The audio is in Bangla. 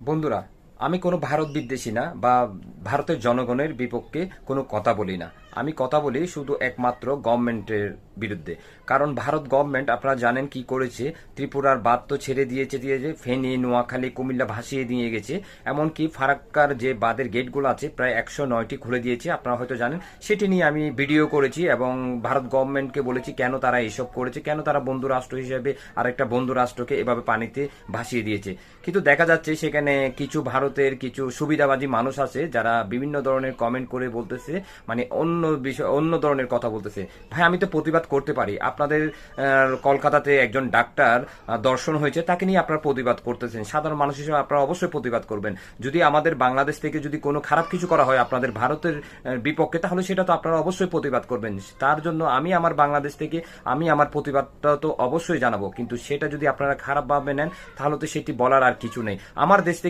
বন্ধুরা, আমি কোনো ভারত বিদ্বেষী না বা ভারতের জনগণের বিপক্ষে কোনো কথা বলি না। আমি কথা বলি শুধু একমাত্র গভর্নমেন্টের বিরুদ্ধে। কারণ ভারত গভর্নমেন্ট আপনারা জানেন কি করেছে। ত্রিপুরার বাঁধ তো ছেড়ে দিয়েছে, ফেনী, নোয়াখালী, কুমিল্লা ভাসিয়ে দিয়ে গেছে। এমনকি ফারাক্কার যে বাঁধের গেটগুলো আছে প্রায় 109টি খুলে দিয়েছে, আপনারা হয়তো জানেন। সেটি নিয়ে আমি ভিডিও করেছি এবং ভারত গভর্নমেন্টকে বলেছি কেন তারা এসব করেছে, কেন তারা বন্ধু রাষ্ট্র হিসেবে আরেকটা বন্ধু রাষ্ট্রকে এভাবে পানিতে ভাসিয়ে দিয়েছে। কিন্তু দেখা যাচ্ছে সেখানে কিছু ভারতের কিছু সুবিধাবাদী মানুষ আছে যারা বিভিন্ন ধরনের কমেন্ট করে বলতেছে, মানে অন্য বিষয় অন্য ধরনের কথা বলতেছে। ভাই, আমি তো প্রতিবাদ করতে পারি। আপনাদের কলকাতাতে একজন ডাক্তার দর্শন হয়েছে, তাকে নিয়ে আপনারা প্রতিবাদ করতেছেন। সাধারণ মানুষ হিসেবে আপনারা অবশ্যই প্রতিবাদ করবেন। যদি আমাদের বাংলাদেশ থেকে যদি কোনো খারাপ কিছু করা হয় আপনাদের ভারতের বিপক্ষে, তাহলে সেটা তো আপনারা অবশ্যই প্রতিবাদ করবেন। তার জন্য আমি আমার বাংলাদেশ থেকে আমি আমার প্রতিবাদটা তো অবশ্যই জানাবো। কিন্তু সেটা যদি আপনারা খারাপভাবে নেন, তাহলে তো সেটি বলার আর কিছু নেই। আমার দেশ থেকে